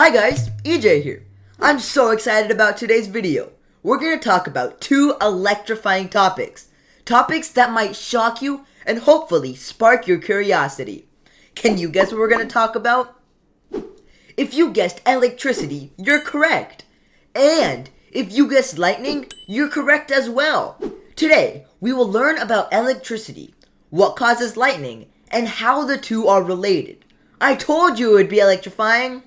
Hi guys, EJ here. I'm so excited about today's video. We're going to talk about two electrifying topics. Topics that might shock you and hopefully spark your curiosity. Can you guess what we're going to talk about? If you guessed electricity, you're correct. And if you guessed lightning, you're correct as well. Today, we will learn about electricity, what causes lightning, and how the two are related. I told you it would be electrifying.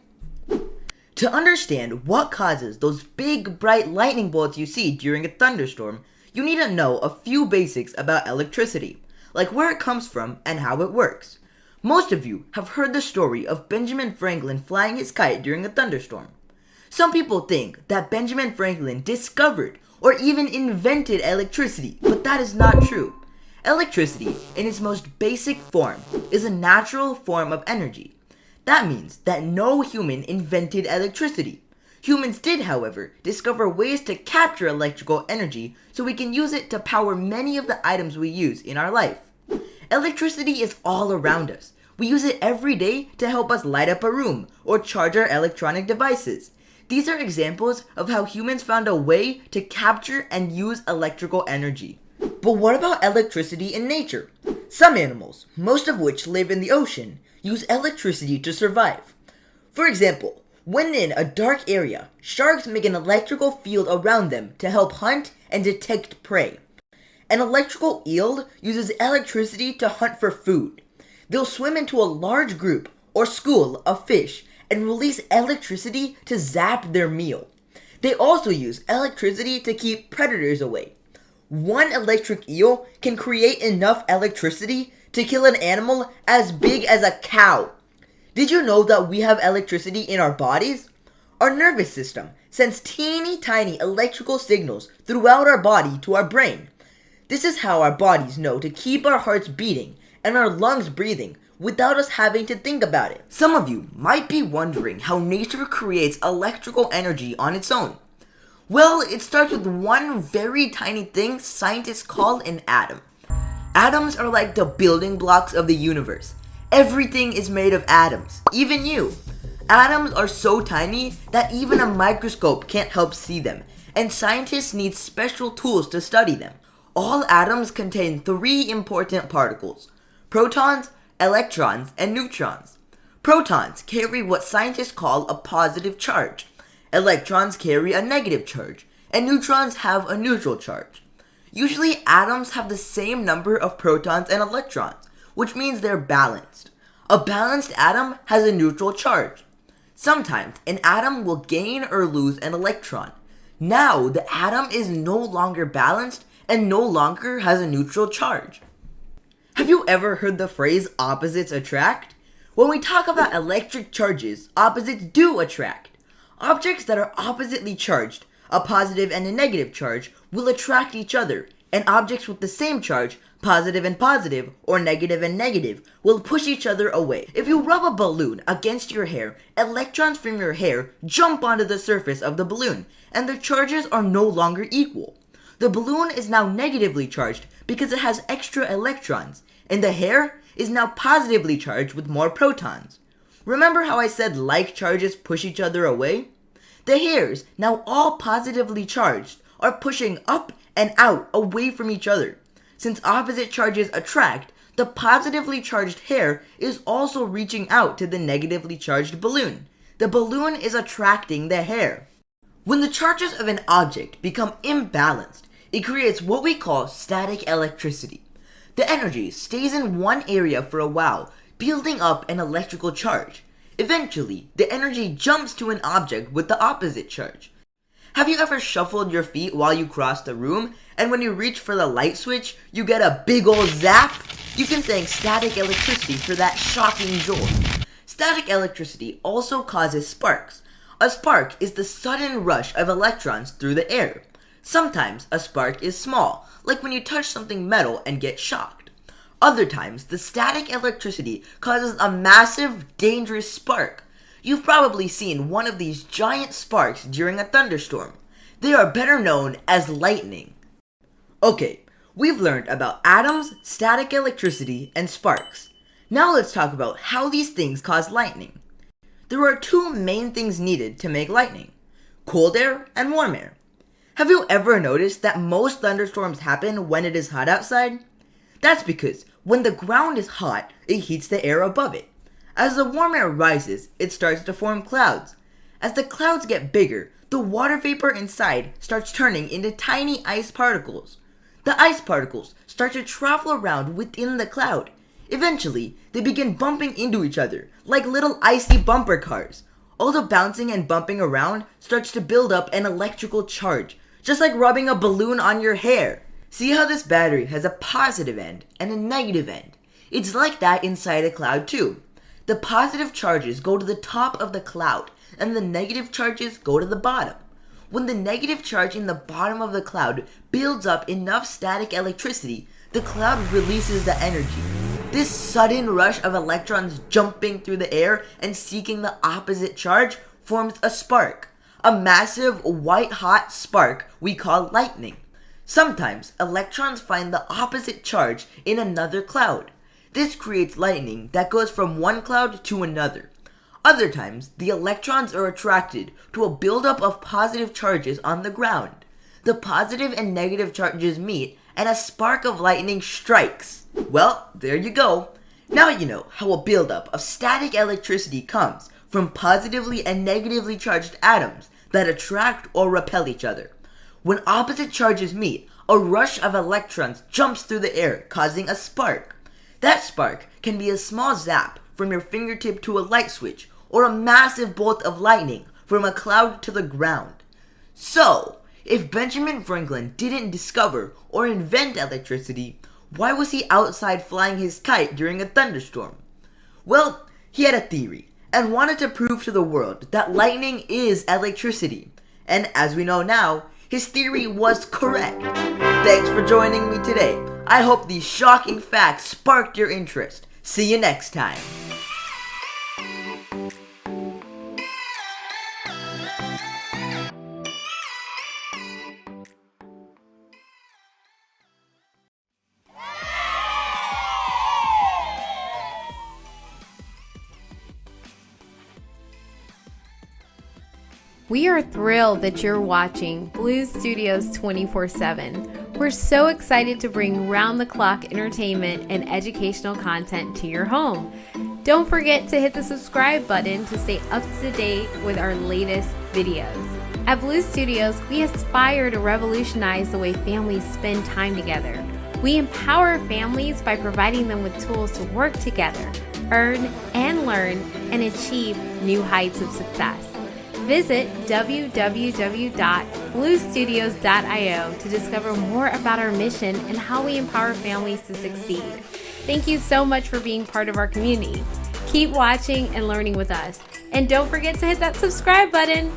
To understand what causes those big bright lightning bolts you see during a thunderstorm, you need to know a few basics about electricity, like where it comes from and how it works. Most of you have heard the story of Benjamin Franklin flying his kite during a thunderstorm. Some people think that Benjamin Franklin discovered or even invented electricity, but that is not true. Electricity, in its most basic form, is a natural form of energy. That means that no human invented electricity. Humans did, however, discover ways to capture electrical energy so we can use it to power many of the items we use in our life. Electricity is all around us. We use it every day to help us light up a room or charge our electronic devices. These are examples of how humans found a way to capture and use electrical energy. But what about electricity in nature? Some animals, most of which live in the ocean, use electricity to survive. For example, when in a dark area, sharks make an electrical field around them to help hunt and detect prey. An electrical eel uses electricity to hunt for food. They'll swim into a large group or school of fish and release electricity to zap their meal. They also use electricity to keep predators away. One electric eel can create enough electricity to kill an animal as big as a cow. Did you know that we have electricity in our bodies? Our nervous system sends teeny tiny electrical signals throughout our body to our brain. This is how our bodies know to keep our hearts beating and our lungs breathing without us having to think about it. Some of you might be wondering how nature creates electrical energy on its own. Well, it starts with one very tiny thing scientists call an atom. Atoms are like the building blocks of the universe. Everything is made of atoms, even you. Atoms are so tiny that even a microscope can't help see them, and scientists need special tools to study them. All atoms contain three important particles: protons, electrons, and neutrons. Protons carry what scientists call a positive charge. Electrons carry a negative charge, and neutrons have a neutral charge. Usually, atoms have the same number of protons and electrons, which means they're balanced. A balanced atom has a neutral charge. Sometimes, an atom will gain or lose an electron. Now, the atom is no longer balanced and no longer has a neutral charge. Have you ever heard the phrase opposites attract? When we talk about electric charges, opposites do attract. Objects that are oppositely charged, a positive and a negative charge, will attract each other, and objects with the same charge, positive and positive, or negative and negative, will push each other away. If you rub a balloon against your hair, electrons from your hair jump onto the surface of the balloon, and their charges are no longer equal. The balloon is now negatively charged because it has extra electrons, and the hair is now positively charged with more protons. Remember how I said like charges push each other away? The hairs, now all positively charged, are pushing up and out away from each other. Since opposite charges attract, the positively charged hair is also reaching out to the negatively charged balloon. The balloon is attracting the hair. When the charges of an object become imbalanced, it creates what we call static electricity. The energy stays in one area for a while, building up an electrical charge. Eventually, the energy jumps to an object with the opposite charge. Have you ever shuffled your feet while you cross the room, and when you reach for the light switch, you get a big ol' zap? You can thank static electricity for that shocking jolt. Static electricity also causes sparks. A spark is the sudden rush of electrons through the air. Sometimes a spark is small, like when you touch something metal and get shocked. Other times, the static electricity causes a massive, dangerous spark. You've probably seen one of these giant sparks during a thunderstorm. They are better known as lightning. Okay, we've learned about atoms, static electricity, and sparks. Now let's talk about how these things cause lightning. there are two main things needed to make lightning: cold air and warm air. Have you ever noticed that most thunderstorms happen when it is hot outside? That's because when the ground is hot, it heats the air above it. As the warm air rises, it starts to form clouds. As the clouds get bigger, the water vapor inside starts turning into tiny ice particles. The ice particles start to travel around within the cloud. Eventually, they begin bumping into each other like little icy bumper cars. All the bouncing and bumping around starts to build up an electrical charge, just like rubbing a balloon on your hair. See how this battery has a positive end and a negative end? It's like that inside a cloud too. The positive charges go to the top of the cloud, and the negative charges go to the bottom. When the negative charge in the bottom of the cloud builds up enough static electricity, the cloud releases the energy. This sudden rush of electrons jumping through the air and seeking the opposite charge forms a spark. A massive white-hot spark we call lightning. Sometimes electrons find the opposite charge in another cloud. This creates lightning that goes from one cloud to another. Other times, the electrons are attracted to a buildup of positive charges on the ground. The positive and negative charges meet, and a spark of lightning strikes. Well, there you go. Now you know how a buildup of static electricity comes from positively and negatively charged atoms that attract or repel each other. When opposite charges meet, a rush of electrons jumps through the air, causing a spark. That spark can be a small zap from your fingertip to a light switch, or a massive bolt of lightning from a cloud to the ground. So, if Benjamin Franklin didn't discover or invent electricity, why was he outside flying his kite during a thunderstorm? Well, he had a theory, and wanted to prove to the world that lightning is electricity. And as we know now, his theory was correct. Thanks for joining me today. I hope these shocking facts sparked your interest. See you next time. We are thrilled that you're watching Blues Studios 24/7. We're so excited to bring round-the-clock entertainment and educational content to your home. Don't forget to hit the subscribe button to stay up to date with our latest videos. At Blues Studios, we aspire to revolutionize the way families spend time together. We empower families by providing them with tools to work together, earn and learn, and achieve new heights of success. Visit www.bluestudios.io to discover more about our mission and how we empower families to succeed. Thank you so much for being part of our community. Keep watching and learning with us. And don't forget to hit that subscribe button.